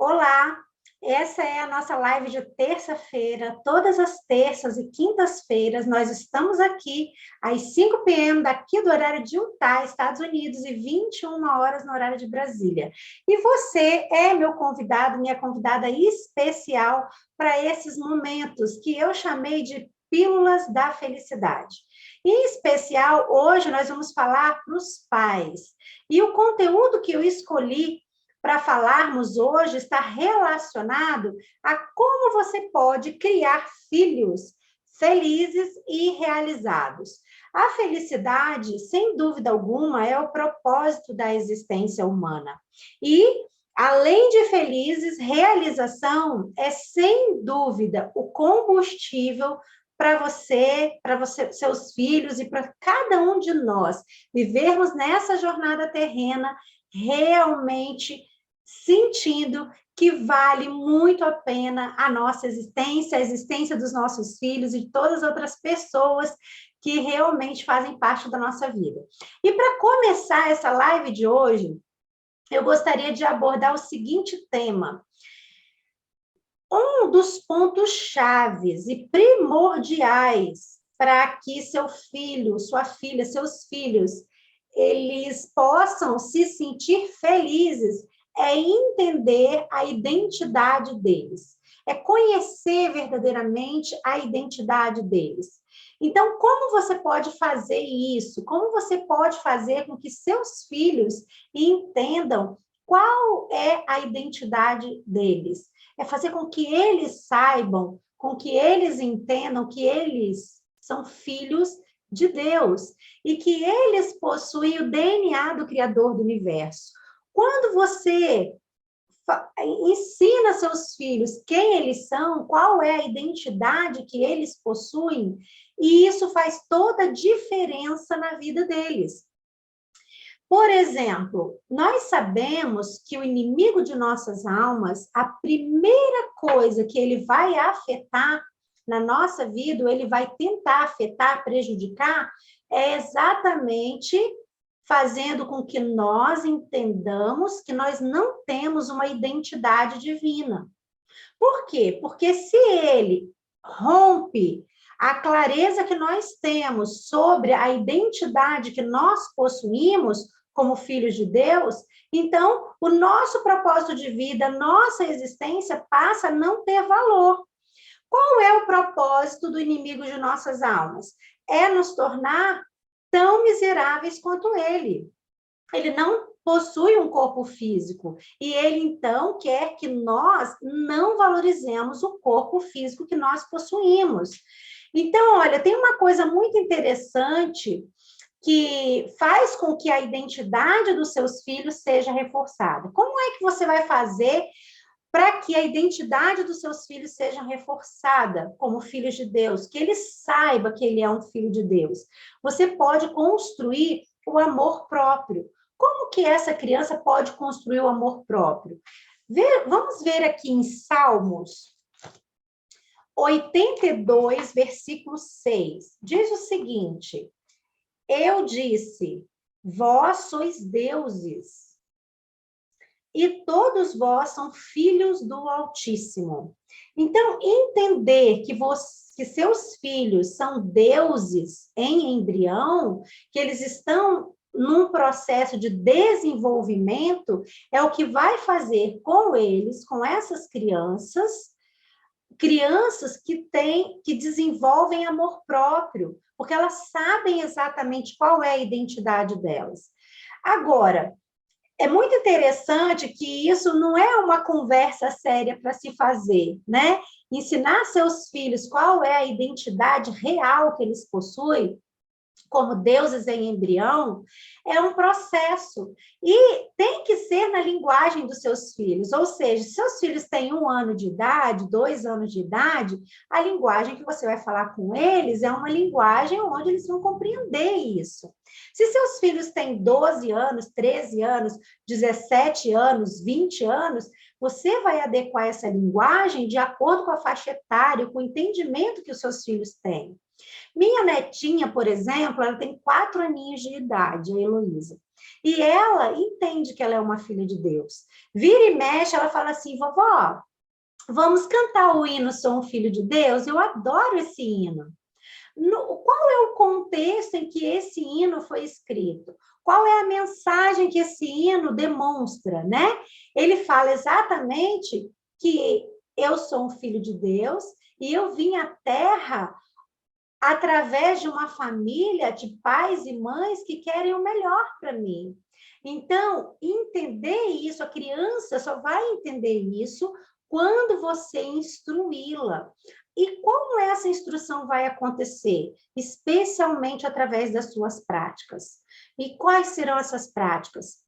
Olá, essa é a nossa live de terça-feira. Todas as terças e quintas-feiras nós estamos aqui às 5 p.m. daqui do horário de Utah, Estados Unidos, e 21 horas no horário de Brasília. E você é meu convidado, minha convidada especial para esses momentos que eu chamei de Pílulas da Felicidade. Em especial, hoje nós vamos falar para os pais. E o conteúdo que eu escolhi para falarmos hoje está relacionado a como você pode criar filhos felizes e realizados. A felicidade, sem dúvida alguma, é o propósito da existência humana. E, além de felizes, realização é, sem dúvida, o combustível para você, seus filhos e para cada um de nós vivermos nessa jornada terrena realmente sentindo que vale muito a pena a nossa existência, a existência dos nossos filhos e de todas as outras pessoas que realmente fazem parte da nossa vida. E para começar essa live de hoje, eu gostaria de abordar o seguinte tema. Um dos pontos chaves e primordiais para que seu filho, sua filha, seus filhos, eles possam se sentir felizes é entender a identidade deles, é conhecer verdadeiramente a identidade deles. Então, como você pode fazer isso? Como você pode fazer com que seus filhos entendam qual é a identidade deles? É fazer com que eles saibam, com que eles entendam que eles são filhos de Deus e que eles possuem o DNA do Criador do Universo. Quando você ensina seus filhos quem eles são, qual é a identidade que eles possuem, e isso faz toda a diferença na vida deles. Por exemplo, nós sabemos que o inimigo de nossas almas, a primeira coisa que ele vai afetar na nossa vida, ele vai tentar afetar, prejudicar, é exatamente fazendo com que nós entendamos que nós não temos uma identidade divina. Por quê? Porque se ele rompe a clareza que nós temos sobre a identidade que nós possuímos como filhos de Deus, então o nosso propósito de vida, nossa existência passa a não ter valor. Qual é o propósito do inimigo de nossas almas? É nos tornar tão miseráveis quanto ele. Ele não possui um corpo físico e ele então quer que nós não valorizemos o corpo físico que nós possuímos. Então, olha, tem uma coisa muito interessante que faz com que a identidade dos seus filhos seja reforçada. Como é que você vai fazer para que a identidade dos seus filhos seja reforçada como filhos de Deus, que ele saiba que ele é um filho de Deus? Você pode construir o amor próprio. Como que essa criança pode construir o amor próprio? Vamos ver aqui em Salmos 82, versículo 6. Diz o seguinte: eu disse, vós sois deuses, e todos vós são filhos do Altíssimo. Então, entender que seus filhos são deuses em embrião, que eles estão num processo de desenvolvimento, é o que vai fazer com eles, com essas crianças que desenvolvem amor próprio, porque elas sabem exatamente qual é a identidade delas. Agora, é muito interessante que isso não é uma conversa séria para se fazer, né? Ensinar seus filhos qual é a identidade real que eles possuem, como deuses em embrião, é um processo. E tem que ser na linguagem dos seus filhos. Ou seja, se seus filhos têm 1 ano de idade, 2 anos de idade, a linguagem que você vai falar com eles é uma linguagem onde eles vão compreender isso. Se seus filhos têm 12 anos, 13 anos, 17 anos, 20 anos, você vai adequar essa linguagem de acordo com a faixa etária, com o entendimento que os seus filhos têm. Minha netinha, por exemplo, ela tem 4 aninhos de idade, a Heloísa. E ela entende que ela é uma filha de Deus. Vira e mexe, ela fala assim, vovó, vamos cantar o hino Sou um Filho de Deus? Eu adoro esse hino. Qual é o contexto em que esse hino foi escrito? Qual é a mensagem que esse hino demonstra, né? Ele fala exatamente que eu sou um filho de Deus e eu vim à Terra através de uma família de pais e mães que querem o melhor para mim. Então, entender isso, a criança só vai entender isso quando você instruí-la. E como essa instrução vai acontecer? Especialmente através das suas práticas. E quais serão essas práticas?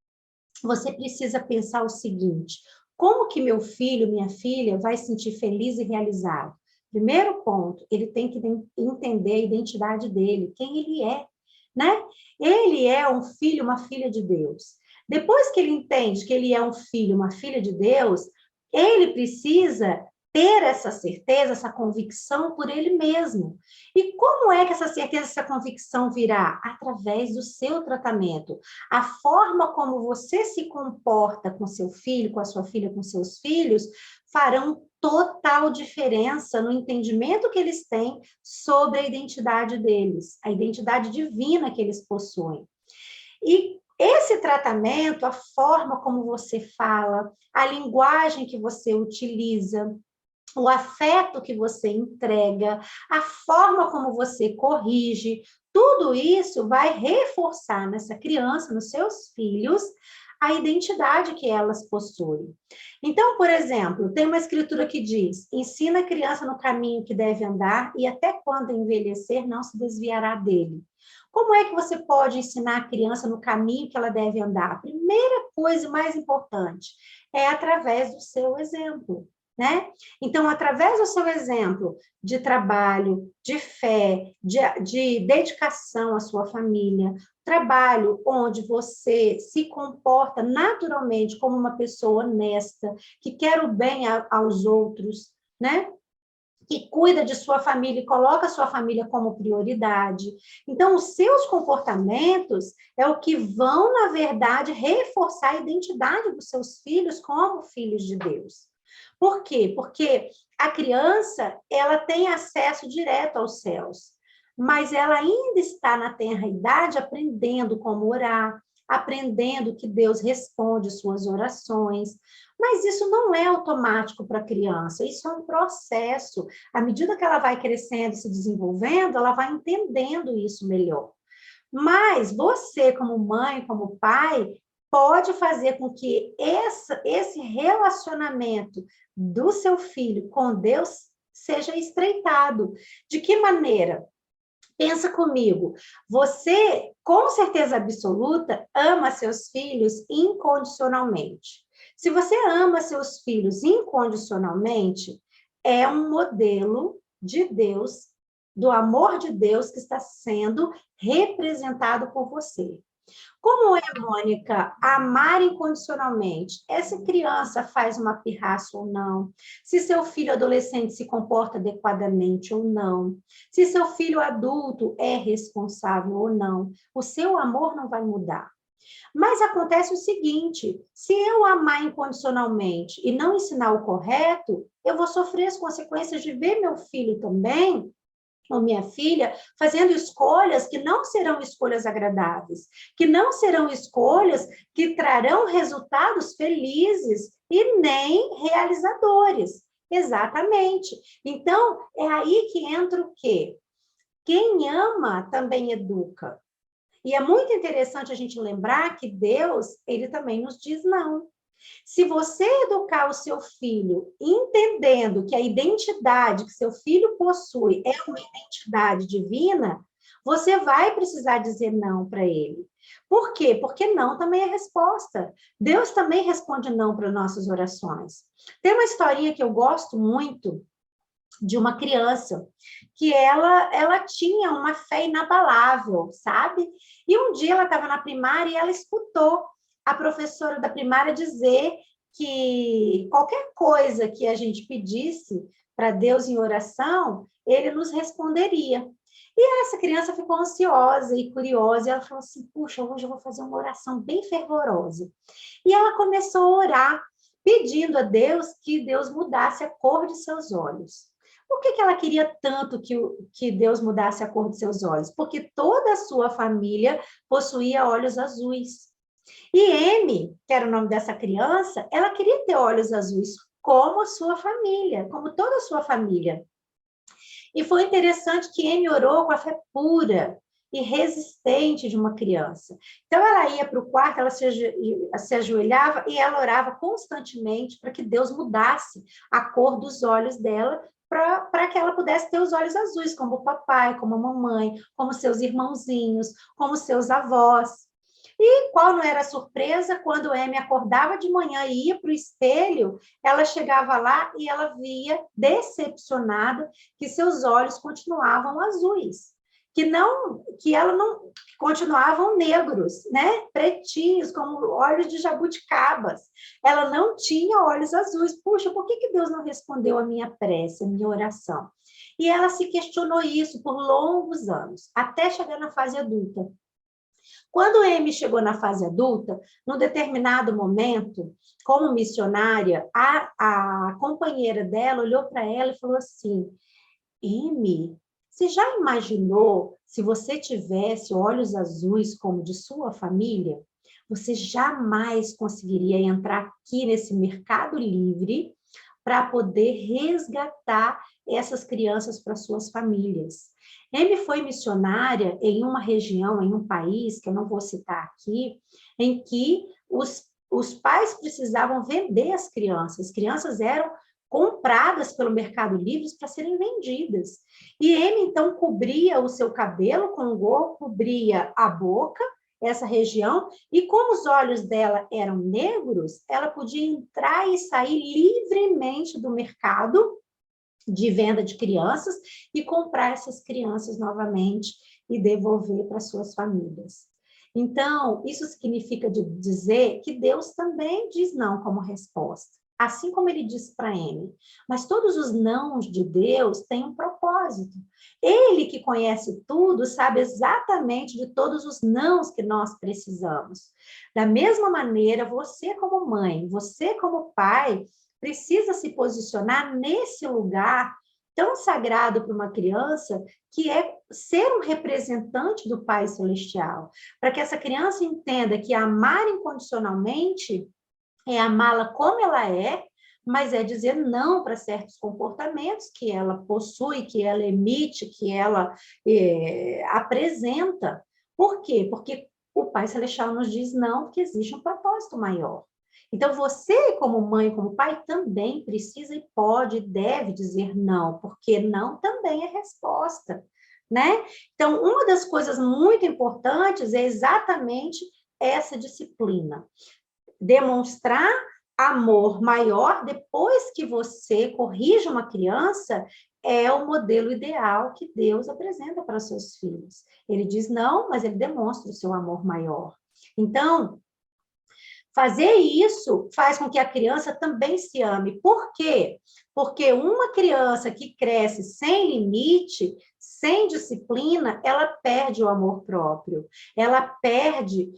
Você precisa pensar o seguinte: como que meu filho, minha filha vai se sentir feliz e realizado? Primeiro ponto, ele tem que entender a identidade dele, quem ele é, né? Ele é um filho, uma filha de Deus. Depois que ele entende que ele é um filho, uma filha de Deus, ele precisa ter essa certeza, essa convicção por ele mesmo. E como é que essa certeza, essa convicção virá? Através do seu tratamento. A forma como você se comporta com seu filho, com a sua filha, com seus filhos, farão total diferença no entendimento que eles têm sobre a identidade deles, a identidade divina que eles possuem. E esse tratamento, a forma como você fala, a linguagem que você utiliza, o afeto que você entrega, a forma como você corrige, tudo isso vai reforçar nessa criança, nos seus filhos, a identidade que elas possuem. Então, por exemplo, tem uma escritura que diz: ensina a criança no caminho que deve andar e até quando envelhecer não se desviará dele. Como é que você pode ensinar a criança no caminho que ela deve andar? A primeira coisa mais importante é através do seu exemplo, né? Então, através do seu exemplo de trabalho, de fé, de dedicação à sua família, trabalho onde você se comporta naturalmente como uma pessoa honesta, que quer o bem aos outros, né? Que cuida de sua família e coloca a sua família como prioridade. Então, os seus comportamentos é o que vão, na verdade, reforçar a identidade dos seus filhos como filhos de Deus. Por quê? Porque a criança, ela tem acesso direto aos céus, mas ela ainda está na tenra idade aprendendo como orar, aprendendo que Deus responde suas orações. Mas isso não é automático para a criança, isso é um processo. À medida que ela vai crescendo, se desenvolvendo, ela vai entendendo isso melhor. Mas você, como mãe, como pai, pode fazer com que esse relacionamento do seu filho com Deus seja estreitado. De que maneira? Pensa comigo, você, com certeza absoluta, ama seus filhos incondicionalmente. Se você ama seus filhos incondicionalmente, é um modelo de Deus, do amor de Deus que está sendo representado por você. Como é, Mônica, amar incondicionalmente? Essa criança faz uma pirraça ou não? Se seu filho adolescente se comporta adequadamente ou não? Se seu filho adulto é responsável ou não? O seu amor não vai mudar. Mas acontece o seguinte: se eu amar incondicionalmente e não ensinar o correto, eu vou sofrer as consequências de ver meu filho também ou minha filha, fazendo escolhas que não serão escolhas agradáveis, que não serão escolhas que trarão resultados felizes e nem realizadores. Exatamente. Então, é aí que entra o quê? Quem ama também educa. E é muito interessante a gente lembrar que Deus, ele também nos diz não. Se você educar o seu filho entendendo que a identidade que seu filho possui é uma identidade divina, você vai precisar dizer não para ele. Por quê? Porque não também é resposta. Deus também responde não para nossas orações. Tem uma historinha que eu gosto muito de uma criança que ela tinha uma fé inabalável, sabe? E um dia ela estava na primária e ela escutou a professora da primária dizer que qualquer coisa que a gente pedisse para Deus em oração, ele nos responderia. E essa criança ficou ansiosa e curiosa, e ela falou assim, puxa, hoje eu vou fazer uma oração bem fervorosa. E ela começou a orar, pedindo a Deus que Deus mudasse a cor de seus olhos. Por que ela queria tanto que Deus mudasse a cor de seus olhos? Porque toda a sua família possuía olhos azuis. E Amy, que era o nome dessa criança, ela queria ter olhos azuis, como a sua família, como toda a sua família. E foi interessante que Amy orou com a fé pura e resistente de uma criança. Então, ela ia para o quarto, ela se ajoelhava e ela orava constantemente para que Deus mudasse a cor dos olhos dela, para que ela pudesse ter os olhos azuis, como o papai, como a mamãe, como seus irmãozinhos, como seus avós. E qual não era a surpresa? Quando Amy acordava de manhã e ia para o espelho, ela chegava lá e ela via, decepcionada, que seus olhos continuavam azuis, que ela não que continuavam negros, né? Pretinhos, como olhos de jabuticabas. Ela não tinha olhos azuis. Puxa, por que Deus não respondeu a minha prece, a minha oração? E ela se questionou isso por longos anos, até chegar na fase adulta. Quando Amy chegou na fase adulta, num determinado momento, como missionária, a companheira dela olhou para ela e falou assim, Amy, você já imaginou se você tivesse olhos azuis como de sua família? Você jamais conseguiria entrar aqui nesse mercado livre para poder resgatar essas crianças para suas famílias. Amy foi missionária em uma região, em um país, que eu não vou citar aqui, em que os pais precisavam vender as crianças eram compradas pelo Mercado Livre para serem vendidas. E Amy, então, cobria o seu cabelo com um gorro, cobria a boca, essa região, e como os olhos dela eram negros, ela podia entrar e sair livremente do mercado de venda de crianças e comprar essas crianças novamente e devolver para suas famílias. Então, isso significa dizer que Deus também diz não como resposta, assim como ele disse para Amy. Mas todos os nãos de Deus têm um propósito. Ele que conhece tudo, sabe exatamente de todos os nãos que nós precisamos. Da mesma maneira, você como mãe, você como pai, precisa se posicionar nesse lugar tão sagrado para uma criança, que é ser um representante do Pai Celestial, para que essa criança entenda que amar incondicionalmente é amá-la como ela é, mas é dizer não para certos comportamentos que ela possui, que ela emite, que ela apresenta. Por quê? Porque o Pai Celestial nos diz não, porque existe um propósito maior. Então, você, como mãe, como pai, também precisa e pode, deve dizer não, porque não também é resposta, né? Então, uma das coisas muito importantes é exatamente essa disciplina. Demonstrar amor maior depois que você corrige uma criança é o modelo ideal que Deus apresenta para os seus filhos. Ele diz não, mas ele demonstra o seu amor maior. Então, fazer isso faz com que a criança também se ame. Por quê? Porque uma criança que cresce sem limite, sem disciplina, ela perde o amor próprio. Ela perde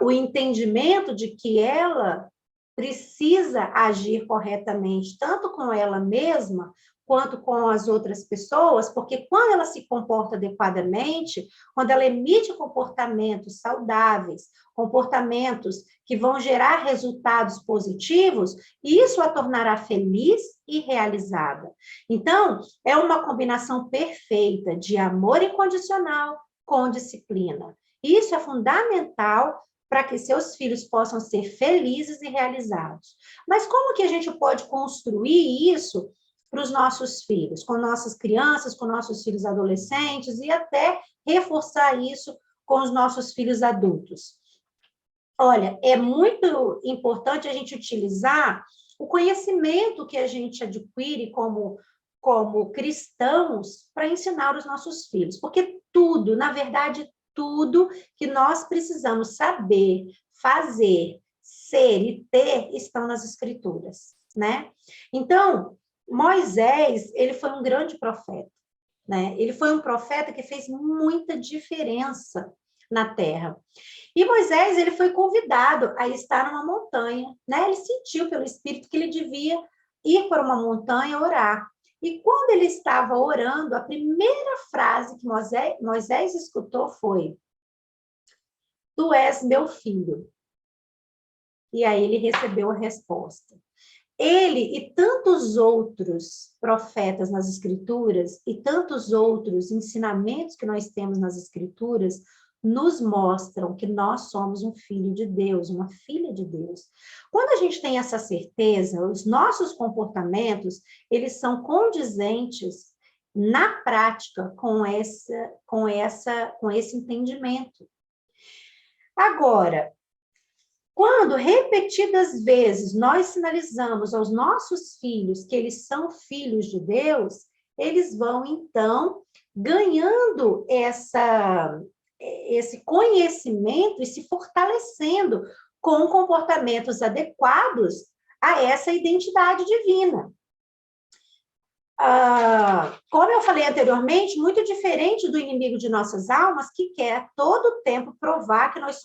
o entendimento de que ela precisa agir corretamente, tanto com ela mesma, quanto com as outras pessoas, porque quando ela se comporta adequadamente, quando ela emite comportamentos saudáveis, comportamentos que vão gerar resultados positivos, isso a tornará feliz e realizada. Então, é uma combinação perfeita de amor incondicional com disciplina. Isso é fundamental para que seus filhos possam ser felizes e realizados. Mas como que a gente pode construir isso para os nossos filhos, com nossas crianças, com nossos filhos adolescentes e até reforçar isso com os nossos filhos adultos? Olha, é muito importante a gente utilizar o conhecimento que a gente adquire como cristãos para ensinar os nossos filhos, porque tudo, na verdade, tudo que nós precisamos saber, fazer, ser e ter estão nas Escrituras, né? Então, Moisés, ele foi um grande profeta, né? Ele foi um profeta que fez muita diferença na terra. E Moisés, ele foi convidado a estar numa montanha, né? Ele sentiu pelo Espírito que ele devia ir para uma montanha orar. E quando ele estava orando, a primeira frase que Moisés escutou foi: Tu és meu filho. E aí ele recebeu a resposta. Ele e tantos outros profetas nas Escrituras e tantos outros ensinamentos que nós temos nas Escrituras nos mostram que nós somos um filho de Deus, uma filha de Deus. Quando a gente tem essa certeza, os nossos comportamentos, eles são condizentes na prática com esse entendimento. Agora, quando repetidas vezes nós sinalizamos aos nossos filhos que eles são filhos de Deus, eles vão então ganhando esse conhecimento e se fortalecendo com comportamentos adequados a essa identidade divina. Como eu falei anteriormente, muito diferente do inimigo de nossas almas, que quer todo o tempo provar que nós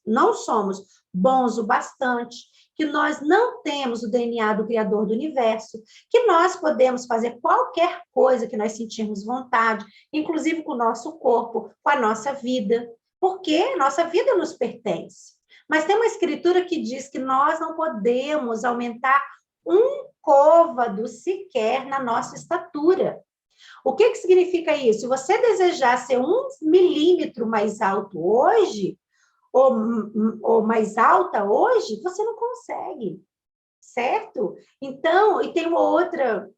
não somos bons o bastante, que nós não temos o DNA do Criador do Universo, que nós podemos fazer qualquer coisa que nós sentirmos vontade, inclusive com o nosso corpo, com a nossa vida, porque a nossa vida nos pertence. Mas tem uma escritura que diz que nós não podemos aumentar um côvado sequer na nossa estatura. O que significa isso? Se você desejar ser 1 milímetro mais alto hoje, ou mais alta hoje, você não consegue, certo? Então, e tem um outro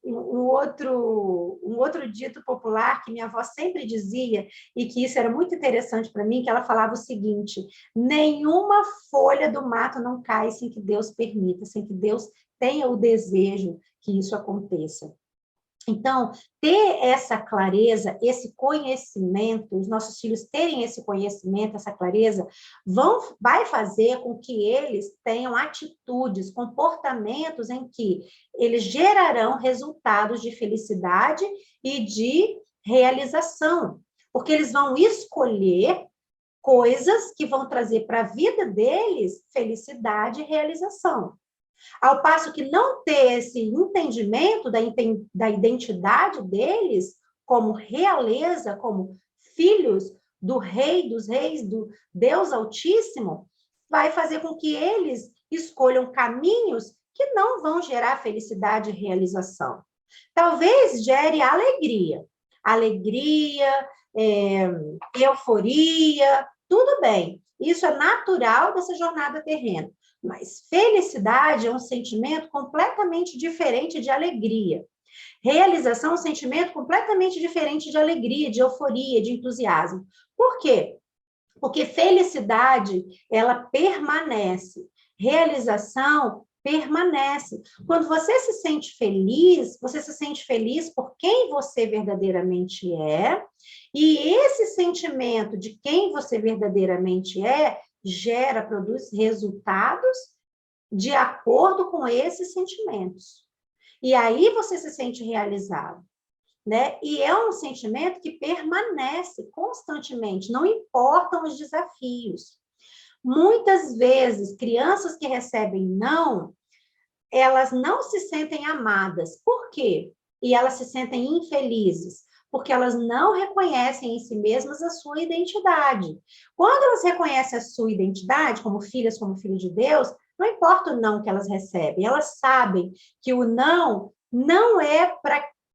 dito popular que minha avó sempre dizia, e que isso era muito interessante para mim, que ela falava o seguinte: nenhuma folha do mato não cai sem que Deus permita, sem que Deus tenha o desejo que isso aconteça. Então, ter essa clareza, esse conhecimento, os nossos filhos terem esse conhecimento, essa clareza, vai fazer com que eles tenham atitudes, comportamentos em que eles gerarão resultados de felicidade e de realização, porque eles vão escolher coisas que vão trazer para a vida deles felicidade e realização. Ao passo que não ter esse entendimento da identidade deles como realeza, como filhos do Rei dos Reis, do Deus Altíssimo, vai fazer com que eles escolham caminhos que não vão gerar felicidade e realização. Talvez gere alegria, euforia, tudo bem. Isso é natural dessa jornada terrena. Mas felicidade é um sentimento completamente diferente de alegria. Realização é um sentimento completamente diferente de alegria, de euforia, de entusiasmo. Por quê? Porque felicidade, ela permanece. Realização permanece. Quando você se sente feliz por quem você verdadeiramente é, e esse sentimento de quem você verdadeiramente é produz resultados de acordo com esses sentimentos. E aí você se sente realizado, né? E é um sentimento que permanece constantemente, não importam os desafios. Muitas vezes, crianças que recebem não, elas não se sentem amadas. Por quê? E elas se sentem infelizes, porque elas não reconhecem em si mesmas a sua identidade. Quando elas reconhecem a sua identidade, como filhas, como filho de Deus, não importa o não que elas recebem, elas sabem que o não é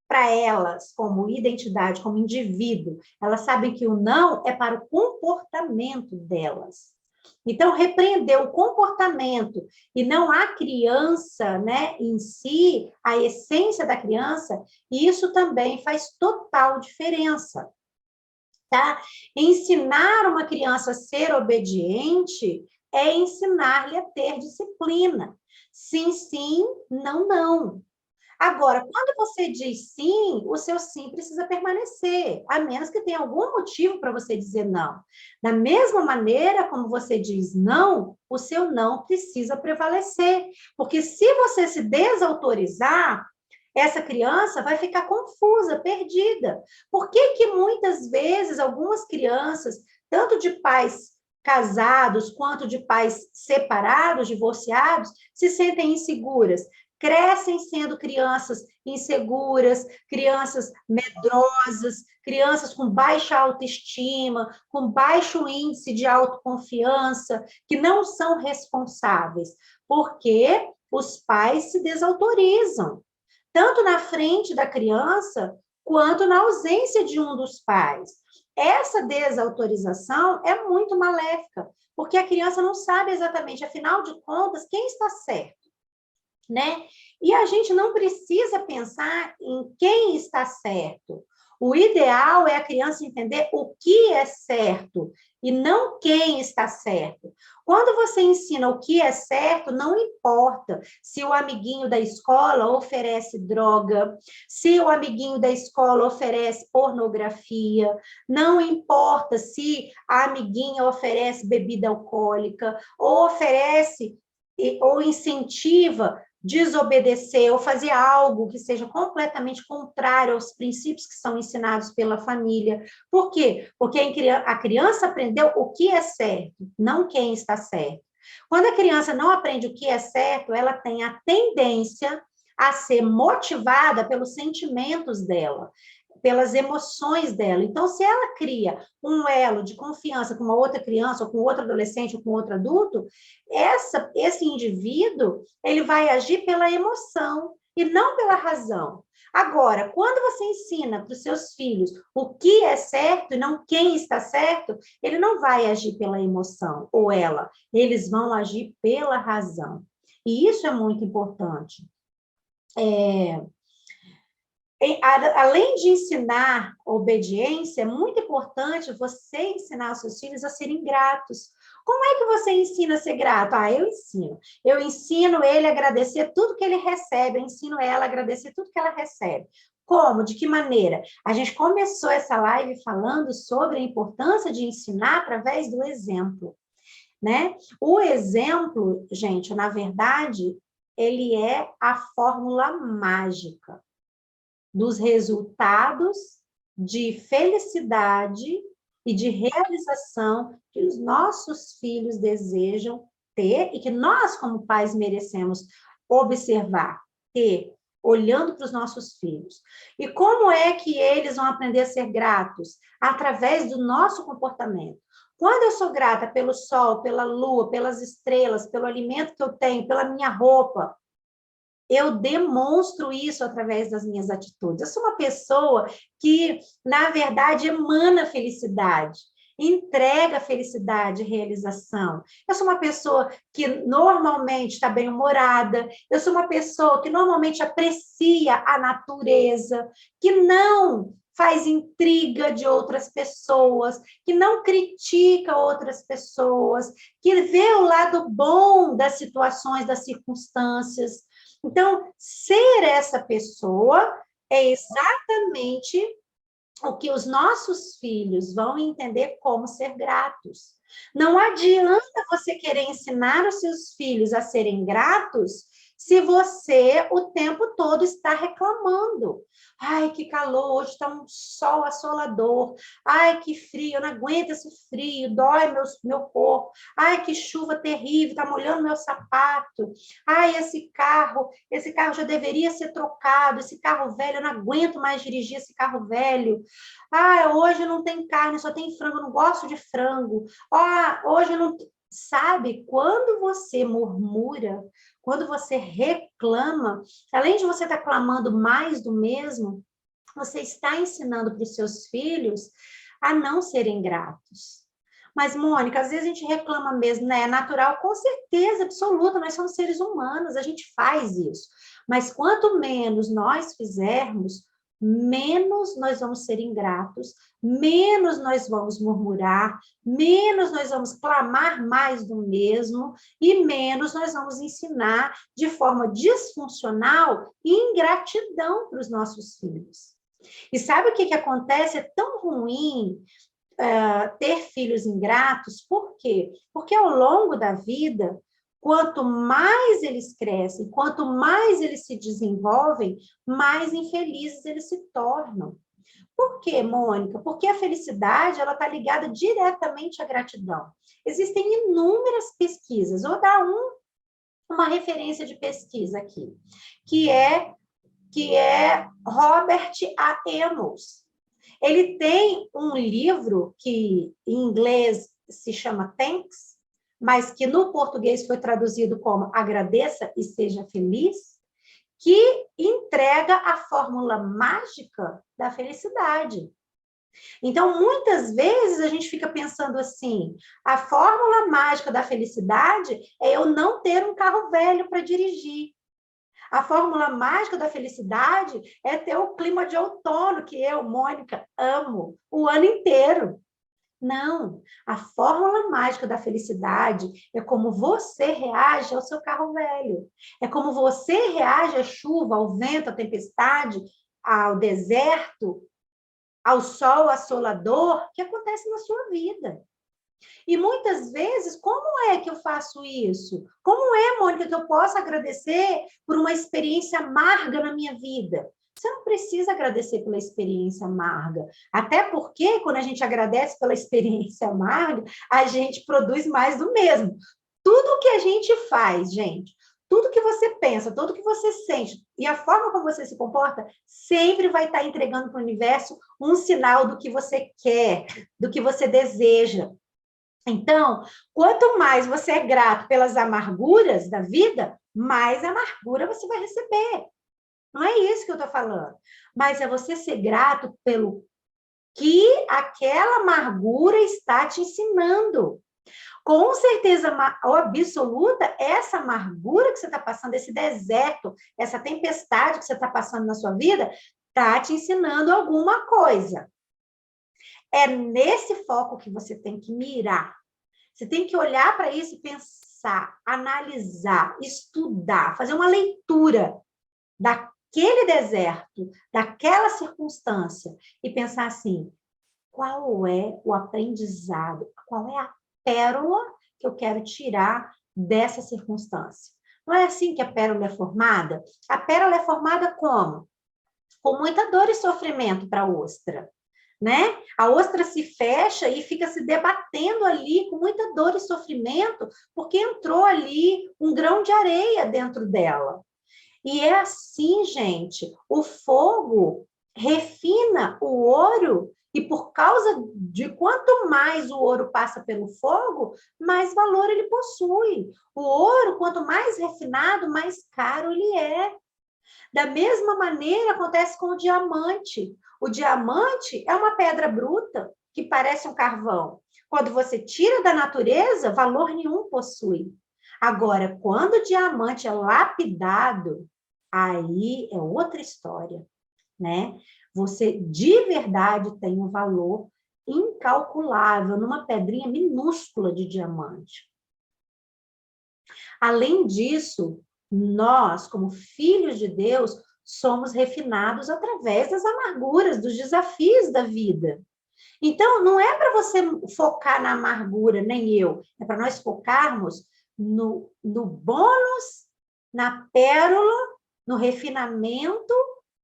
para elas, como identidade, como indivíduo. Elas sabem que o não é para o comportamento delas. Então, repreender o comportamento e não a criança, né, em si, a essência da criança, isso também faz total diferença, tá? Ensinar uma criança a ser obediente é ensinar-lhe a ter disciplina. Sim, sim, não, não. Agora, quando você diz sim, o seu sim precisa permanecer, a menos que tenha algum motivo para você dizer não. Da mesma maneira como você diz não, o seu não precisa prevalecer. Porque se você se desautorizar, essa criança vai ficar confusa, perdida. Por que que muitas vezes algumas crianças, tanto de pais casados quanto de pais separados, divorciados, se sentem inseguras? Crescem sendo crianças inseguras, crianças medrosas, crianças com baixa autoestima, com baixo índice de autoconfiança, que não são responsáveis, porque os pais se desautorizam, tanto na frente da criança, quanto na ausência de um dos pais. Essa desautorização é muito maléfica, porque a criança não sabe exatamente, afinal de contas, quem está certo, né? E a gente não precisa pensar em quem está certo. O ideal é a criança entender o que é certo e não quem está certo. Quando você ensina o que é certo, não importa se o amiguinho da escola oferece droga, se o amiguinho da escola oferece pornografia, não importa se a amiguinha oferece bebida alcoólica, ou oferece ou incentiva desobedecer ou fazer algo que seja completamente contrário aos princípios que são ensinados pela família. Por quê? Porque a criança aprendeu o que é certo, não quem está certo. Quando a criança não aprende o que é certo, ela tem a tendência a ser motivada pelos sentimentos dela, pelas emoções dela. Então, se ela cria um elo de confiança com uma outra criança, ou com outro adolescente, ou com outro adulto, esse indivíduo, ele vai agir pela emoção e não pela razão. Agora, quando você ensina para os seus filhos o que é certo e não quem está certo, ele não vai agir pela emoção, ou ela, eles vão agir pela razão. E isso é muito importante. Além de ensinar obediência, é muito importante você ensinar os seus filhos a serem gratos. Como é que você ensina a ser grato? Eu ensino. Eu ensino ele a agradecer tudo que ele recebe, eu ensino ela a agradecer tudo que ela recebe. Como? De que maneira? A gente começou essa live falando sobre a importância de ensinar através do exemplo, né? O exemplo, gente, na verdade, ele é a fórmula mágica dos resultados de felicidade e de realização que os nossos filhos desejam ter e que nós, como pais, merecemos observar, ter, olhando para os nossos filhos. E como é que eles vão aprender a ser gratos? Através do nosso comportamento. Quando eu sou grata pelo sol, pela lua, pelas estrelas, pelo alimento que eu tenho, pela minha roupa, eu demonstro isso através das minhas atitudes. Eu sou uma pessoa que, na verdade, emana felicidade, entrega felicidade e realização. Eu sou uma pessoa que normalmente está bem-humorada, eu sou uma pessoa que normalmente aprecia a natureza, que não faz intriga de outras pessoas, que não critica outras pessoas, que vê o lado bom das situações, das circunstâncias. Então, ser essa pessoa é exatamente o que os nossos filhos vão entender como ser gratos. Não adianta você querer ensinar os seus filhos a serem gratos se você o tempo todo está reclamando. Ai, que calor, hoje está um sol assolador. Ai, que frio, eu não aguento esse frio, dói meu corpo. Ai, que chuva terrível, está molhando meu sapato. Ai, esse carro já deveria ser trocado, esse carro velho, eu não aguento mais dirigir esse carro velho. Hoje não tem carne, só tem frango, eu não gosto de frango. Hoje não... Sabe, quando você murmura, quando você reclama, além de você estar clamando mais do mesmo, você está ensinando para os seus filhos a não serem gratos. Mas, Mônica, às vezes a gente reclama mesmo, né? É natural, com certeza absoluta, nós somos seres humanos, a gente faz isso. Mas quanto menos nós fizermos, menos nós vamos ser ingratos, menos nós vamos murmurar, menos nós vamos clamar mais do mesmo e menos nós vamos ensinar de forma disfuncional ingratidão para os nossos filhos. E sabe o que acontece? É tão ruim ter filhos ingratos, por quê? Porque ao longo da vida, quanto mais eles crescem, quanto mais eles se desenvolvem, mais infelizes eles se tornam. Por quê, Mônica? Porque a felicidade ela está ligada diretamente à gratidão. Existem inúmeras pesquisas. Vou dar uma referência de pesquisa aqui, que é Robert A. Emmons. Ele tem um livro que em inglês se chama Thanks, mas que no português foi traduzido como Agradeça e Seja Feliz, que entrega a fórmula mágica da felicidade. Então, muitas vezes a gente fica pensando assim, a fórmula mágica da felicidade é eu não ter um carro velho para dirigir. A fórmula mágica da felicidade é ter o clima de outono, que eu, Mônica, amo o ano inteiro. Não, a fórmula mágica da felicidade é como você reage ao seu carro velho. É como você reage à chuva, ao vento, à tempestade, ao deserto, ao sol assolador que acontece na sua vida. E muitas vezes, como é que eu faço isso? Como é, Mônica, que eu posso agradecer por uma experiência amarga na minha vida? Você não precisa agradecer pela experiência amarga. Até porque, quando a gente agradece pela experiência amarga, a gente produz mais do mesmo. Tudo que a gente faz, gente, tudo que você pensa, tudo que você sente e a forma como você se comporta, sempre vai estar entregando para o universo um sinal do que você quer, do que você deseja. Então, quanto mais você é grato pelas amarguras da vida, mais amargura você vai receber. Não é isso que eu estou falando. Mas é você ser grato pelo que aquela amargura está te ensinando. Com certeza absoluta, essa amargura que você está passando, esse deserto, essa tempestade que você está passando na sua vida, está te ensinando alguma coisa. É nesse foco que você tem que mirar. Você tem que olhar para isso e pensar, analisar, estudar, fazer uma leitura daquele deserto, daquela circunstância e pensar assim, qual é o aprendizado, qual é a pérola que eu quero tirar dessa circunstância. Não é assim que a pérola é formada? A pérola é formada como? Com muita dor e sofrimento para a ostra. Né? A ostra se fecha e fica se debatendo ali com muita dor e sofrimento, porque entrou ali um grão de areia dentro dela. E é assim, gente, o fogo refina o ouro e por causa de quanto mais o ouro passa pelo fogo, mais valor ele possui. O ouro, quanto mais refinado, mais caro ele é. Da mesma maneira, acontece com o diamante. O diamante é uma pedra bruta que parece um carvão. Quando você tira da natureza, valor nenhum possui. Agora, quando o diamante é lapidado, aí é outra história, né? Você de verdade tem um valor incalculável numa pedrinha minúscula de diamante. Além disso, nós, como filhos de Deus, somos refinados através das amarguras, dos desafios da vida. Então, não é para você focar na amargura, nem eu, é para nós focarmos no bônus, na pérola, no refinamento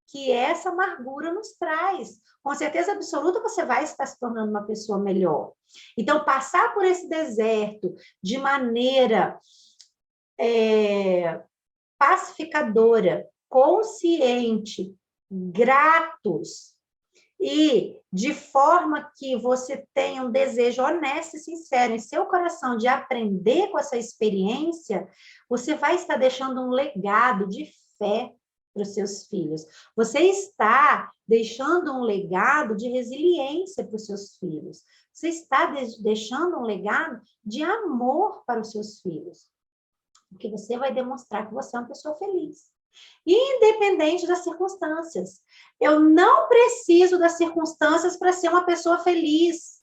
que essa amargura nos traz. Com certeza absoluta, você vai estar se tornando uma pessoa melhor. Então, passar por esse deserto de maneira pacificadora, consciente, gratos, e de forma que você tenha um desejo honesto e sincero em seu coração de aprender com essa experiência, você vai estar deixando um legado de fé para os seus filhos. Você está deixando um legado de resiliência para os seus filhos. Você está deixando um legado de amor para os seus filhos. Porque você vai demonstrar que você é uma pessoa feliz. Independente das circunstâncias. Eu não preciso das circunstâncias para ser uma pessoa feliz.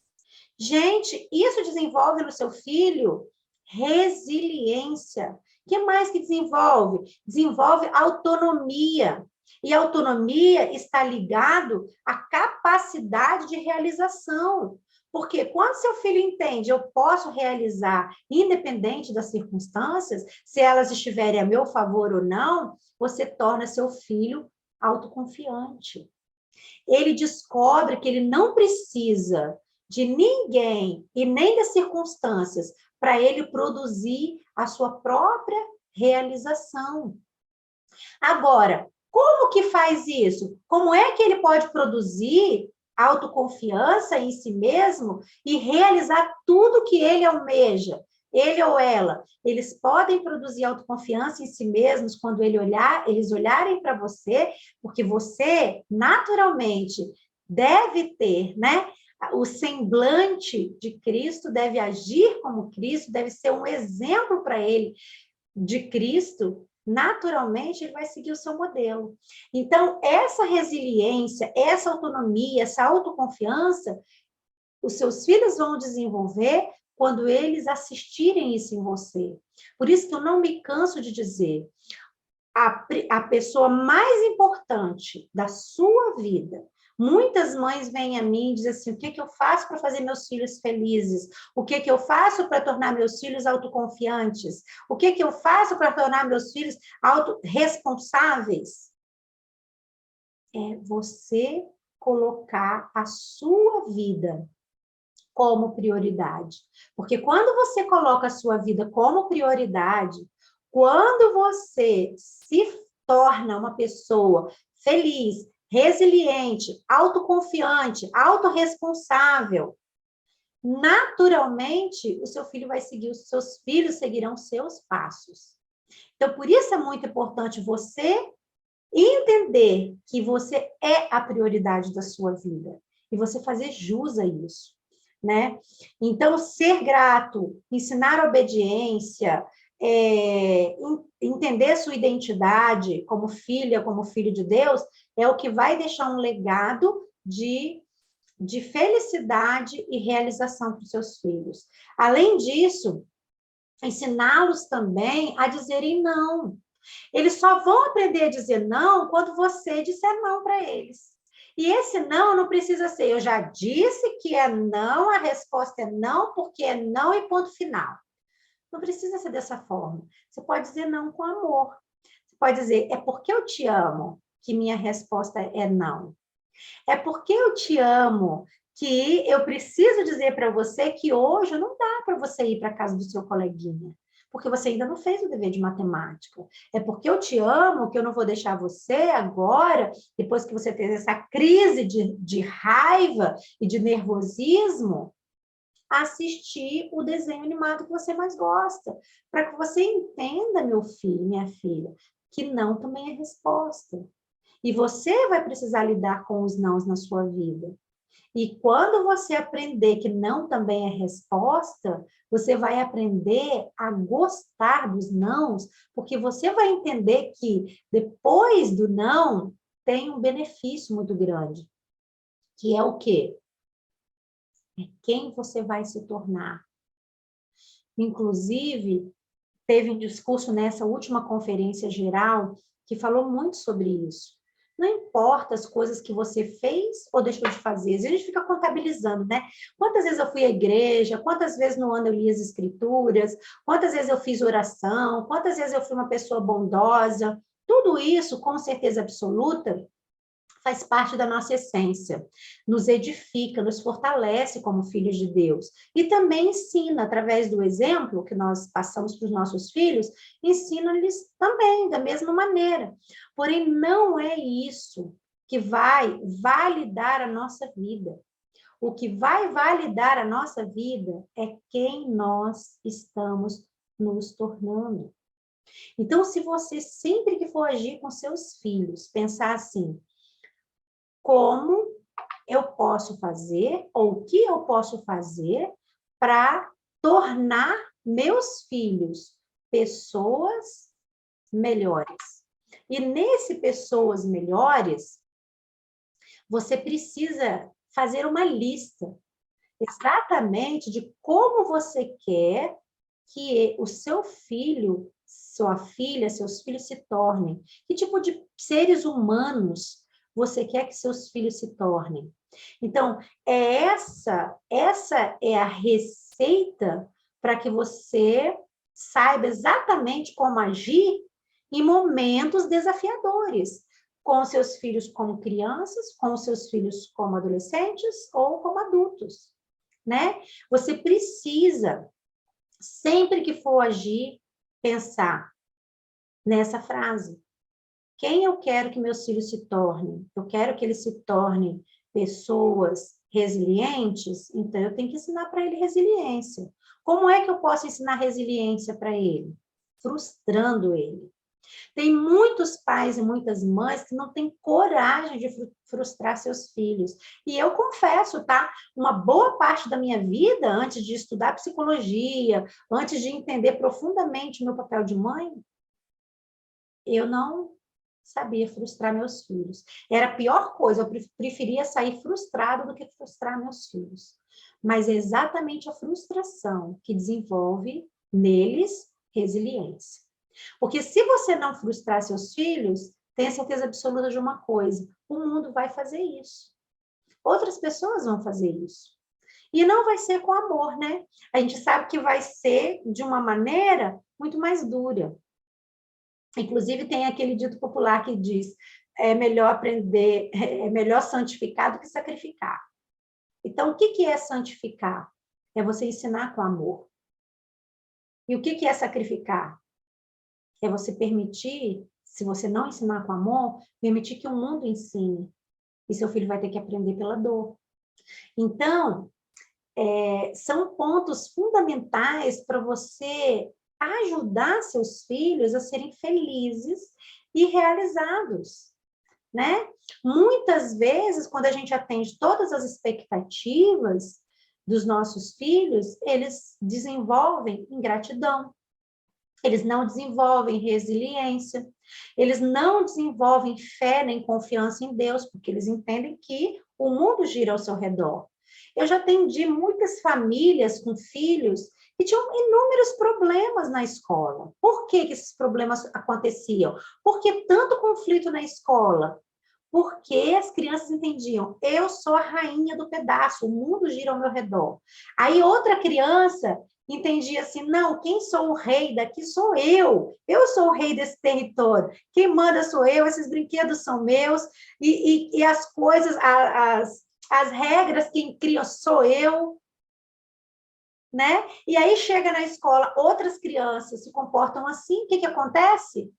Gente, isso desenvolve no seu filho resiliência. O que mais que desenvolve? Desenvolve autonomia. E a autonomia está ligado à capacidade de realização. Porque quando seu filho entende, eu posso realizar, independente das circunstâncias, se elas estiverem a meu favor ou não, você torna seu filho autoconfiante. Ele descobre que ele não precisa de ninguém e nem das circunstâncias para ele produzir a sua própria realização. Agora, como que faz isso? Como é que ele pode produzir autoconfiança em si mesmo e realizar tudo que ele almeja? Ele ou ela, eles podem produzir autoconfiança em si mesmos quando eles olharem para você, porque você, naturalmente, deve ter, né? O semblante de Cristo, deve agir como Cristo, deve ser um exemplo para ele de Cristo, naturalmente ele vai seguir o seu modelo. Então, essa resiliência, essa autonomia, essa autoconfiança, os seus filhos vão desenvolver quando eles assistirem isso em você. Por isso que eu não me canso de dizer, a pessoa mais importante da sua vida. Muitas mães vêm a mim e dizem assim, o que eu faço para fazer meus filhos felizes? O que eu faço para tornar meus filhos autoconfiantes? O que eu faço para tornar meus filhos autorresponsáveis? É você colocar a sua vida como prioridade. Porque quando você coloca a sua vida como prioridade, quando você se torna uma pessoa feliz, resiliente, autoconfiante, autorresponsável, naturalmente o seu filho vai seguir, os seus filhos seguirão seus passos. Então, por isso é muito importante você entender que você é a prioridade da sua vida e você fazer jus a isso, né? Então, ser grato, ensinar obediência, entender sua identidade como filha, como filho de Deus, é o que vai deixar um legado de felicidade e realização para os seus filhos. Além disso, ensiná-los também a dizerem não. Eles só vão aprender a dizer não quando você disser não para eles. E esse não precisa ser, eu já disse que é não, a resposta é não, porque é não e ponto final. Não precisa ser dessa forma. Você pode dizer não com amor. Você pode dizer, é porque eu te amo que minha resposta é não. É porque eu te amo que eu preciso dizer para você que hoje não dá para você ir para a casa do seu coleguinha, porque você ainda não fez o dever de matemática. É porque eu te amo que eu não vou deixar você agora, depois que você fez essa crise de raiva e de nervosismo, assistir o desenho animado que você mais gosta, para que você entenda, meu filho, minha filha, que não também é resposta. E você vai precisar lidar com os nãos na sua vida. E quando você aprender que não também é resposta, você vai aprender a gostar dos nãos, porque você vai entender que depois do não tem um benefício muito grande, que é o quê? É quem você vai se tornar. Inclusive, teve um discurso nessa última conferência geral que falou muito sobre isso. Não importa as coisas que você fez ou deixou de fazer. A gente fica contabilizando, né? Quantas vezes eu fui à igreja, quantas vezes no ano eu li as escrituras, quantas vezes eu fiz oração, quantas vezes eu fui uma pessoa bondosa. Tudo isso, com certeza absoluta, faz parte da nossa essência, nos edifica, nos fortalece como filhos de Deus. E também ensina, através do exemplo que nós passamos para os nossos filhos, ensina-lhes também, da mesma maneira. Porém, não é isso que vai validar a nossa vida. O que vai validar a nossa vida é quem nós estamos nos tornando. Então, se você sempre que for agir com seus filhos, pensar assim, como eu posso fazer, ou o que eu posso fazer para tornar meus filhos pessoas melhores. E nesse pessoas melhores, você precisa fazer uma lista exatamente de como você quer que o seu filho, sua filha, seus filhos se tornem. Que tipo de seres humanos você quer que seus filhos se tornem? Então, essa é a receita para que você saiba exatamente como agir em momentos desafiadores, com seus filhos como crianças, com seus filhos como adolescentes ou como adultos, né? Você precisa, sempre que for agir, pensar nessa frase. Quem eu quero que meus filhos se tornem? Eu quero que eles se tornem pessoas resilientes, então eu tenho que ensinar para ele resiliência. Como é que eu posso ensinar resiliência para ele? Frustrando ele. Tem muitos pais e muitas mães que não têm coragem de frustrar seus filhos. E eu confesso, tá? Uma boa parte da minha vida, antes de estudar psicologia, antes de entender profundamente o meu papel de mãe, eu não sabia frustrar meus filhos. Era a pior coisa, eu preferia sair frustrado do que frustrar meus filhos. Mas é exatamente a frustração que desenvolve neles resiliência. Porque se você não frustrar seus filhos, tenha certeza absoluta de uma coisa, o mundo vai fazer isso. Outras pessoas vão fazer isso. E não vai ser com amor, né? A gente sabe que vai ser de uma maneira muito mais dura. Inclusive, tem aquele dito popular que diz: é melhor aprender, é melhor santificar do que sacrificar. Então, o que é santificar? É você ensinar com amor. E o que é sacrificar? É você permitir, se você não ensinar com amor, permitir que o mundo ensine. E seu filho vai ter que aprender pela dor. Então, são pontos fundamentais para você ajudar seus filhos a serem felizes e realizados, né? Muitas vezes, quando a gente atende todas as expectativas dos nossos filhos, eles desenvolvem ingratidão, eles não desenvolvem resiliência, eles não desenvolvem fé nem confiança em Deus, porque eles entendem que o mundo gira ao seu redor. Eu já atendi muitas famílias com filhos que tinham inúmeros problemas na escola. Por que esses problemas aconteciam? Por que tanto conflito na escola? Porque as crianças entendiam, eu sou a rainha do pedaço, o mundo gira ao meu redor. Aí outra criança entendia assim, não, quem sou o rei daqui sou eu sou o rei desse território, quem manda sou eu, esses brinquedos são meus, e as coisas, as regras, quem cria sou eu, né? E aí chega na escola, outras crianças se comportam assim, o que acontece?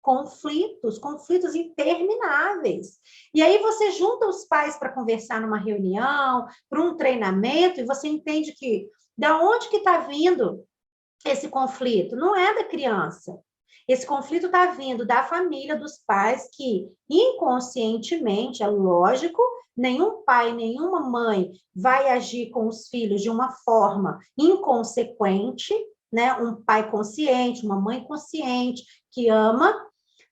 Conflitos intermináveis. E aí você junta os pais para conversar numa reunião, para um treinamento, e você entende que da onde que está vindo esse conflito? Não é da criança. Esse conflito está vindo da família, dos pais, que inconscientemente, é lógico, nenhum pai, nenhuma mãe vai agir com os filhos de uma forma inconsequente, né? Um pai consciente, uma mãe consciente, que ama,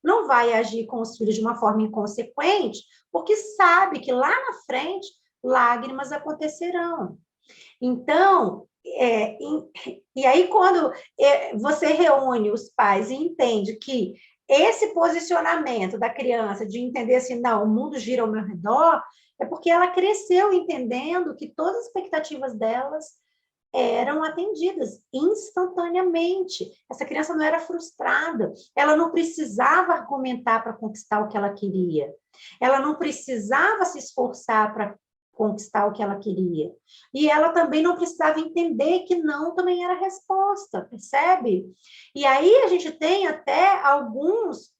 não vai agir com os filhos de uma forma inconsequente, porque sabe que lá na frente lágrimas acontecerão. Então, e aí quando você reúne os pais e entende que esse posicionamento da criança de entender assim, não, o mundo gira ao meu redor, é porque ela cresceu entendendo que todas as expectativas delas eram atendidas instantaneamente. Essa criança não era frustrada, ela não precisava argumentar para conquistar o que ela queria, ela não precisava se esforçar para conquistar o que ela queria. E ela também não precisava entender que não também era a resposta, percebe? E aí a gente tem até algumas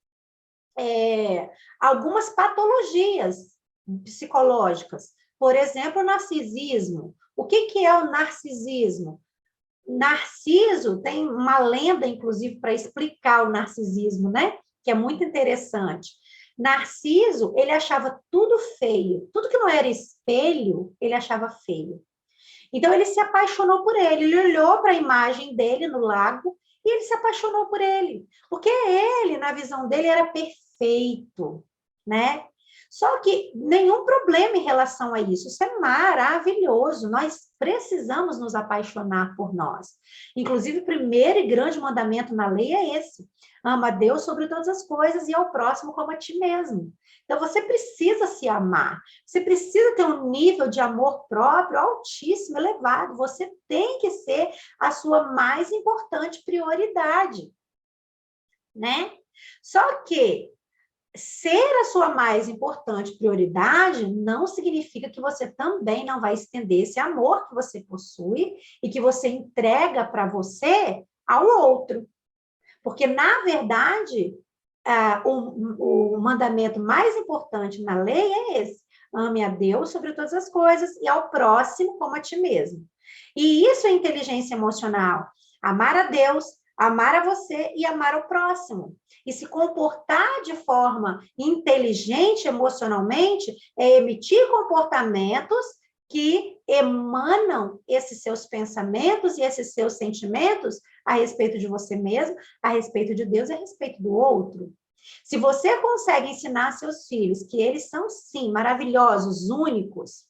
patologias psicológicas. Por exemplo, o narcisismo. O que é o narcisismo? Narciso, tem uma lenda, inclusive, para explicar o narcisismo, né? Que é muito interessante. Narciso, ele achava tudo feio. Tudo que não era espelho, ele achava feio. Então, ele se apaixonou por ele. Ele olhou para a imagem dele no lago e ele se apaixonou por ele. Porque ele, na visão dele, era perfeito, né? Só que nenhum problema em relação a isso. Isso é maravilhoso. Nós precisamos nos apaixonar por nós. Inclusive, o primeiro e grande mandamento na lei é esse: ama a Deus sobre todas as coisas e ao próximo como a ti mesmo. Então, você precisa se amar. Você precisa ter um nível de amor próprio altíssimo, elevado. Você tem que ser a sua mais importante prioridade, né? Só que ser a sua mais importante prioridade não significa que você também não vai estender esse amor que você possui e que você entrega para você ao outro. Porque, na verdade, o mandamento mais importante na lei é esse: ame a Deus sobre todas as coisas e ao próximo como a ti mesmo. E isso é inteligência emocional. Amar a Deus, amar a você e amar o próximo. E se comportar de forma inteligente emocionalmente é emitir comportamentos que emanam esses seus pensamentos e esses seus sentimentos a respeito de você mesmo, a respeito de Deus e a respeito do outro. Se você consegue ensinar seus filhos que eles são, sim, maravilhosos, únicos,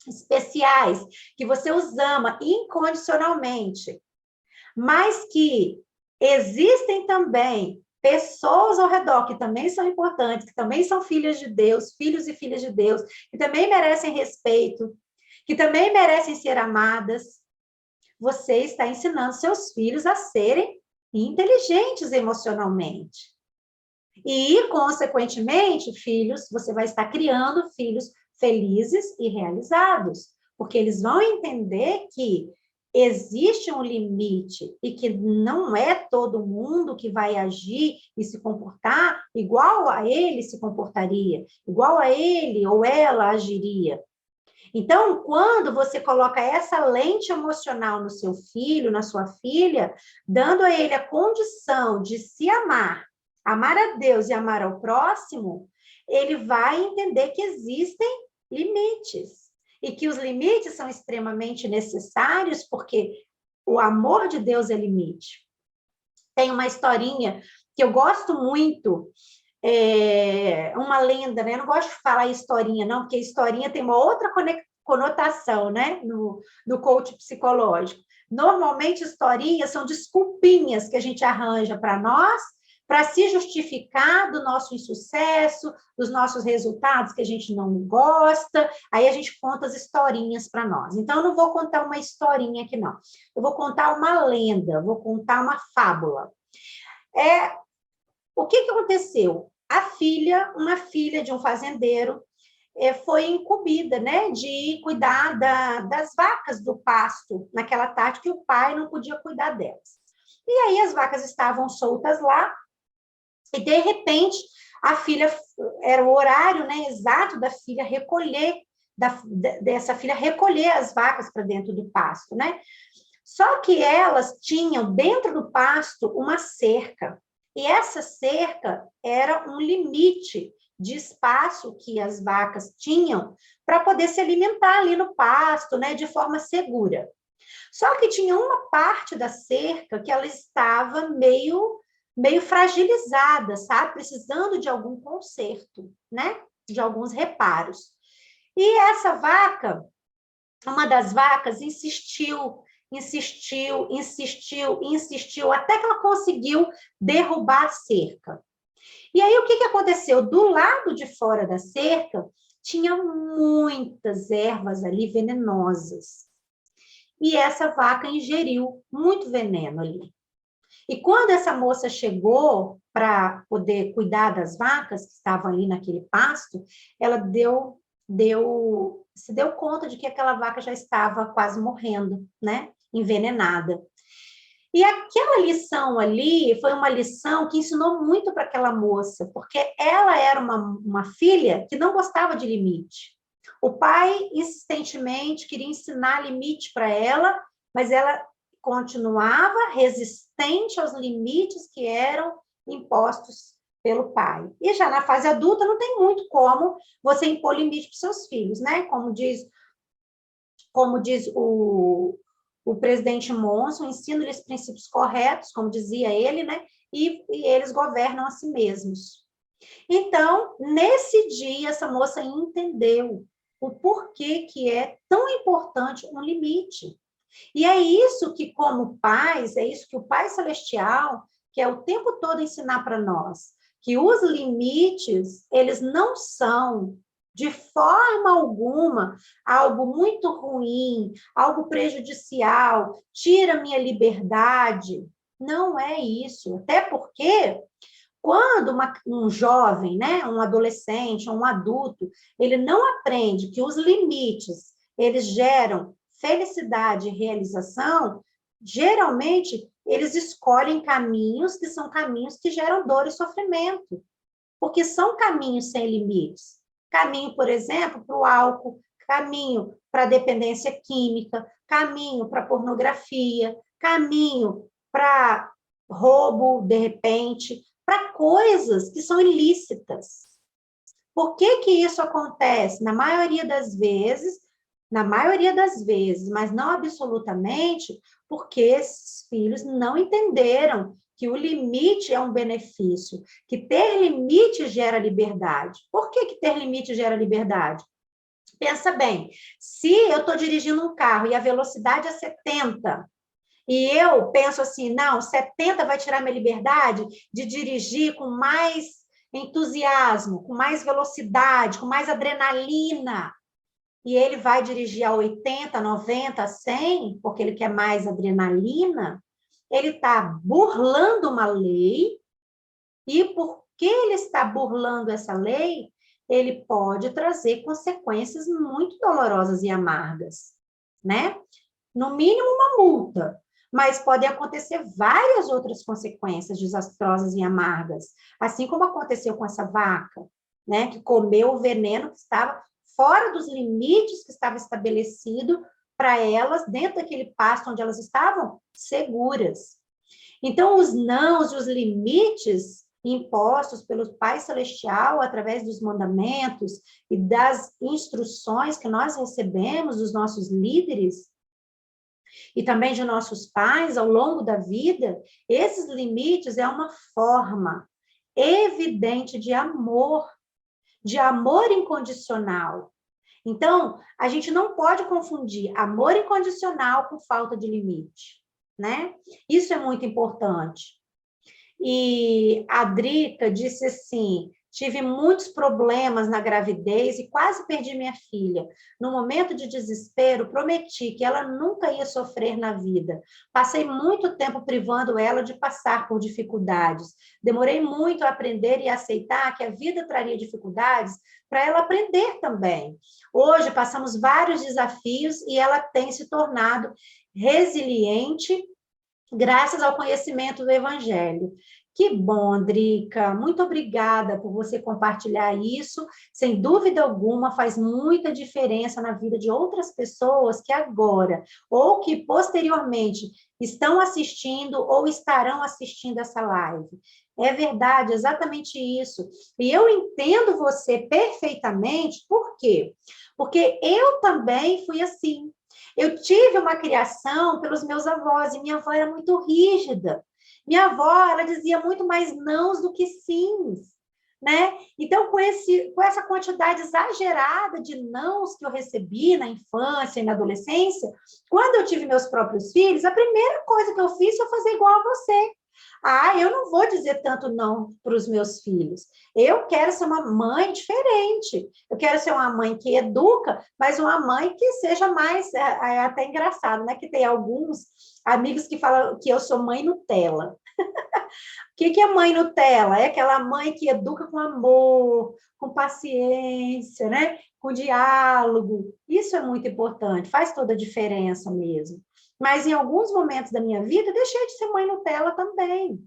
especiais, que você os ama incondicionalmente, mas que existem também pessoas ao redor que também são importantes, que também são filhas de Deus, filhos e filhas de Deus, que também merecem respeito, que também merecem ser amadas, você está ensinando seus filhos a serem inteligentes emocionalmente. E, consequentemente, filhos, você vai estar criando filhos felizes e realizados, porque eles vão entender que existe um limite e que não é todo mundo que vai agir e se comportar igual a ele se comportaria, igual a ele ou ela agiria. Então, quando você coloca essa lente emocional no seu filho, na sua filha, dando a ele a condição de se amar, amar a Deus e amar ao próximo, ele vai entender que existem limites. E que os limites são extremamente necessários, porque o amor de Deus é limite. Tem uma historinha que eu gosto muito, uma lenda, né? Eu não gosto de falar historinha, não, porque historinha tem uma outra conotação, né? No coach psicológico. Normalmente, historinhas são desculpinhas que a gente arranja para nós, para se justificar do nosso insucesso, dos nossos resultados que a gente não gosta, aí a gente conta as historinhas para nós. Então, eu não vou contar uma historinha aqui, não. Eu vou contar uma lenda, vou contar uma fábula. O que aconteceu? Uma filha de um fazendeiro, foi incumbida, né, de cuidar das vacas do pasto naquela tarde que o pai não podia cuidar delas. E aí as vacas estavam soltas lá, e, de repente, a filha, era o horário, né, exato da filha recolher, dessa filha recolher as vacas para dentro do pasto, né? Só que elas tinham dentro do pasto uma cerca, e essa cerca era um limite de espaço que as vacas tinham para poder se alimentar ali no pasto, né, de forma segura. Só que tinha uma parte da cerca que ela estava meio fragilizada, sabe? Precisando de algum conserto, né? De alguns reparos. E essa vaca, uma das vacas, insistiu, até que ela conseguiu derrubar a cerca. E aí, o que aconteceu? Do lado de fora da cerca, tinha muitas ervas ali venenosas. E essa vaca ingeriu muito veneno ali. E quando essa moça chegou para poder cuidar das vacas que estavam ali naquele pasto, ela se deu conta de que aquela vaca já estava quase morrendo, né? Envenenada. E aquela lição ali foi uma lição que ensinou muito para aquela moça, porque ela era uma filha que não gostava de limite. O pai insistentemente queria ensinar limite para ela, mas ela continuava resistente aos limites que eram impostos pelo pai. E já na fase adulta não tem muito como você impor limite para os seus filhos, né? Como diz o presidente Monson, ensina-lhes princípios corretos, como dizia ele, né? E eles governam a si mesmos. Então, nesse dia, essa moça entendeu o porquê que é tão importante um limite. E é isso que, como pais, é isso que o Pai Celestial quer o tempo todo ensinar para nós, que os limites, eles não são, de forma alguma, algo muito ruim, algo prejudicial, tira minha liberdade. Não é isso. Até porque quando um jovem, né, um adolescente, um adulto, ele não aprende que os limites, eles geram felicidade e realização, geralmente eles escolhem caminhos que são caminhos que geram dor e sofrimento, porque são caminhos sem limites. Caminho, por exemplo, para o álcool, caminho para a dependência química, caminho para a pornografia, caminho para roubo, de repente, para coisas que são ilícitas. Por que que isso acontece? Na maioria das vezes, mas não absolutamente, porque esses filhos não entenderam que o limite é um benefício, que ter limite gera liberdade. Por que que ter limite gera liberdade? Pensa bem, se eu estou dirigindo um carro e a velocidade é 70, e eu penso assim, não, 70 vai tirar minha liberdade de dirigir com mais entusiasmo, com mais velocidade, com mais adrenalina. E ele vai dirigir a 80, 90, 100, porque ele quer mais adrenalina. Ele está burlando uma lei, e porque ele está burlando essa lei, ele pode trazer consequências muito dolorosas e amargas, né? No mínimo uma multa, mas podem acontecer várias outras consequências desastrosas e amargas, assim como aconteceu com essa vaca, né, que comeu o veneno que estava fora dos limites que estava estabelecido para elas, dentro daquele pasto onde elas estavam seguras. Então, os nãos e os limites impostos pelo Pai Celestial através dos mandamentos e das instruções que nós recebemos dos nossos líderes, e também de nossos pais ao longo da vida, esses limites é uma forma evidente de amor incondicional. Então, a gente não pode confundir amor incondicional com falta de limite, né? Isso é muito importante. E a Drica disse assim: tive muitos problemas na gravidez e quase perdi minha filha. No momento de desespero, prometi que ela nunca ia sofrer na vida. Passei muito tempo privando ela de passar por dificuldades. Demorei muito a aprender e aceitar que a vida traria dificuldades para ela aprender também. Hoje passamos vários desafios e ela tem se tornado resiliente graças ao conhecimento do Evangelho. Que bom, Drica. Muito obrigada por você compartilhar isso. Sem dúvida alguma, faz muita diferença na vida de outras pessoas que agora, ou que posteriormente, estão assistindo ou estarão assistindo essa live. É verdade, exatamente isso. E eu entendo você perfeitamente, por quê? Porque eu também fui assim. Eu tive uma criação pelos meus avós, e minha avó era muito rígida. Minha avó, ela dizia muito mais nãos do que sims, né? Então, com essa quantidade exagerada de nãos que eu recebi na infância e na adolescência, quando eu tive meus próprios filhos, a primeira coisa que eu fiz foi fazer igual a você. Ah, eu não vou dizer tanto não para os meus filhos. Eu quero ser uma mãe diferente. Eu quero ser uma mãe que educa, mas uma mãe que seja mais... É até engraçado, né? Que tem alguns amigos que falam que eu sou mãe Nutella. O que é mãe Nutella? É aquela mãe que educa com amor, com paciência, né? Com diálogo. Isso é muito importante, faz toda a diferença mesmo. Mas em alguns momentos da minha vida, eu deixei de ser mãe Nutella também.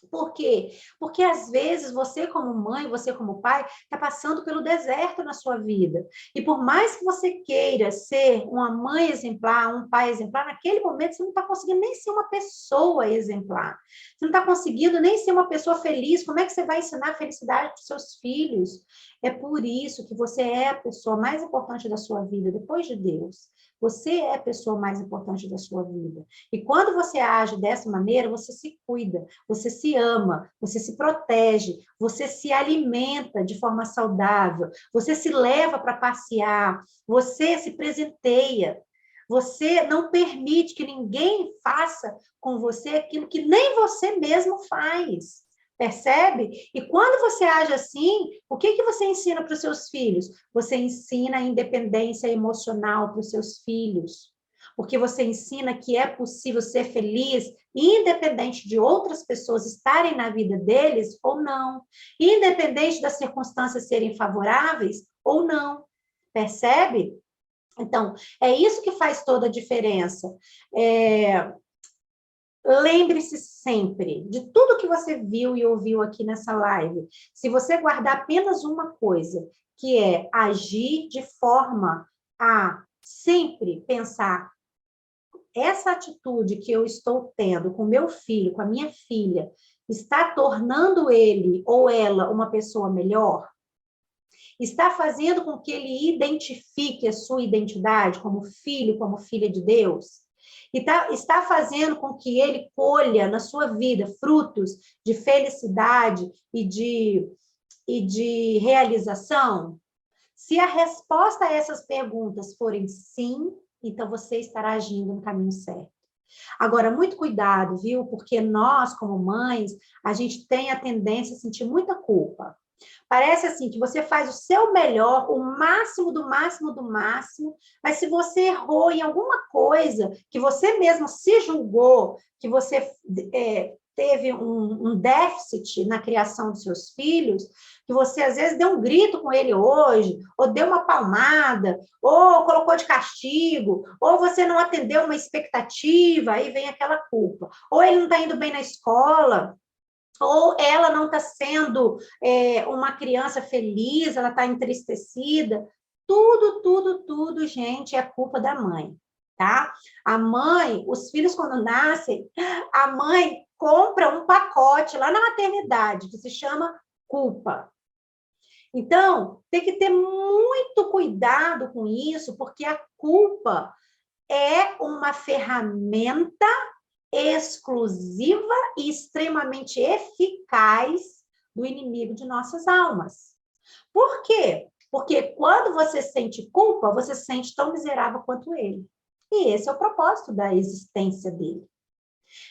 Por quê? Porque às vezes você como mãe, você como pai, está passando pelo deserto na sua vida. E por mais que você queira ser uma mãe exemplar, um pai exemplar, naquele momento você não está conseguindo nem ser uma pessoa exemplar. Você não está conseguindo nem ser uma pessoa feliz. Como é que você vai ensinar felicidade para os seus filhos? É por isso que você é a pessoa mais importante da sua vida, depois de Deus. Você é a pessoa mais importante da sua vida. E quando você age dessa maneira, você se cuida, você se se ama, você se protege, você se alimenta de forma saudável, você se leva para passear, você se presenteia, você não permite que ninguém faça com você aquilo que nem você mesmo faz. Percebe? E quando você age assim, o que você ensina para os seus filhos? Você ensina a independência emocional para os seus filhos. Porque você ensina que é possível ser feliz, independente de outras pessoas estarem na vida deles ou não. Independente das circunstâncias serem favoráveis ou não. Percebe? Então, é isso que faz toda a diferença. Lembre-se sempre de tudo que você viu e ouviu aqui nessa live. Se você guardar apenas uma coisa, que é agir de forma a sempre pensar essa atitude que eu estou tendo com meu filho, com a minha filha, está tornando ele ou ela uma pessoa melhor? Está fazendo com que ele identifique a sua identidade como filho, como filha de Deus? E está fazendo com que ele colha na sua vida frutos de felicidade e de realização? Se a resposta a essas perguntas forem sim, então você estará agindo no caminho certo. Agora, muito cuidado, viu? Porque nós, como mães, a gente tem a tendência a sentir muita culpa. Parece assim que você faz o seu melhor, o máximo do máximo do máximo, mas se você errou em alguma coisa, que você mesmo se julgou, que você teve um déficit na criação dos seus filhos, que você às vezes deu um grito com ele hoje, ou deu uma palmada, ou colocou de castigo, ou você não atendeu uma expectativa, aí vem aquela culpa. Ou ele não está indo bem na escola, ou ela não está sendo uma criança feliz, ela está entristecida. Tudo, gente, é culpa da mãe, tá? A mãe, os filhos quando nascem, a mãe compra um pacote lá na maternidade que se chama culpa. Então, tem que ter muito cuidado com isso, porque a culpa é uma ferramenta exclusiva e extremamente eficaz do inimigo de nossas almas. Por quê? Porque quando você sente culpa, você se sente tão miserável quanto ele. E esse é o propósito da existência dele.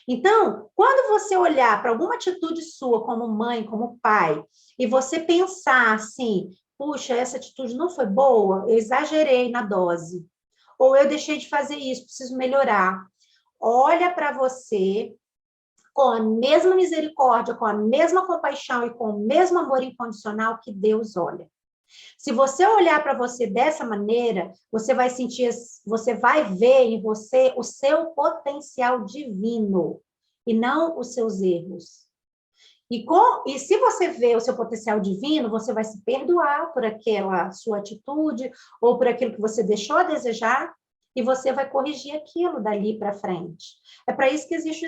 Então, quando você olhar para alguma atitude sua como mãe, como pai, e você pensar assim, puxa, essa atitude não foi boa, eu exagerei na dose, ou eu deixei de fazer isso, preciso melhorar. Olha para você com a mesma misericórdia, com a mesma compaixão e com o mesmo amor incondicional que Deus olha. Se você olhar para você dessa maneira, você vai sentir, você vai ver em você o seu potencial divino e não os seus erros. E se você vê o seu potencial divino, você vai se perdoar por aquela sua atitude ou por aquilo que você deixou a desejar e você vai corrigir aquilo dali para frente. É para isso que existe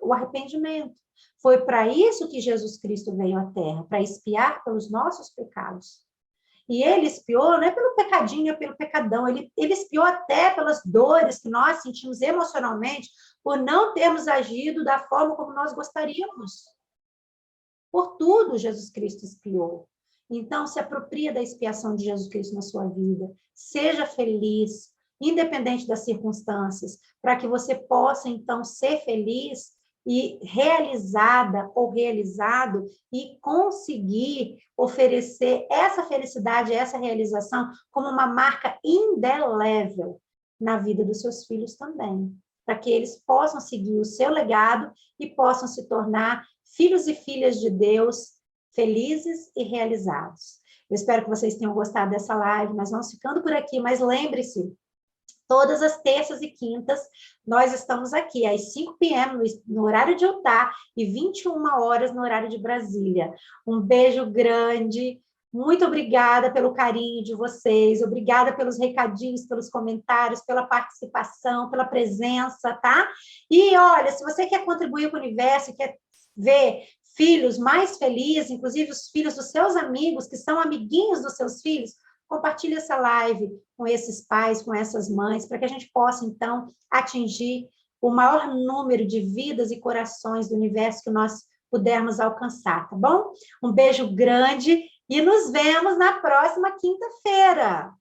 o arrependimento. Foi para isso que Jesus Cristo veio à Terra, para expiar pelos nossos pecados. E ele expiou não é pelo pecadinho, é pelo pecadão. Ele expiou até pelas dores que nós sentimos emocionalmente por não termos agido da forma como nós gostaríamos. Por tudo, Jesus Cristo expiou. Então, se apropria da expiação de Jesus Cristo na sua vida. Seja feliz, independente das circunstâncias, para que você possa, então, ser feliz e realizada ou realizado e conseguir oferecer essa felicidade, essa realização como uma marca indelével na vida dos seus filhos também, para que eles possam seguir o seu legado e possam se tornar filhos e filhas de Deus felizes e realizados. Eu espero que vocês tenham gostado dessa live, nós vamos ficando por aqui, mas lembre-se, todas as terças e quintas, nós estamos aqui, às 5 p.m., no horário de Utah, e 21 horas no horário de Brasília. Um beijo grande, muito obrigada pelo carinho de vocês, obrigada pelos recadinhos, pelos comentários, pela participação, pela presença, tá? E olha, se você quer contribuir com o universo, quer ver filhos mais felizes, inclusive os filhos dos seus amigos, que são amiguinhos dos seus filhos, compartilhe essa live com esses pais, com essas mães, para que a gente possa, então, atingir o maior número de vidas e corações do universo que nós pudermos alcançar, tá bom? Um beijo grande e nos vemos na próxima quinta-feira.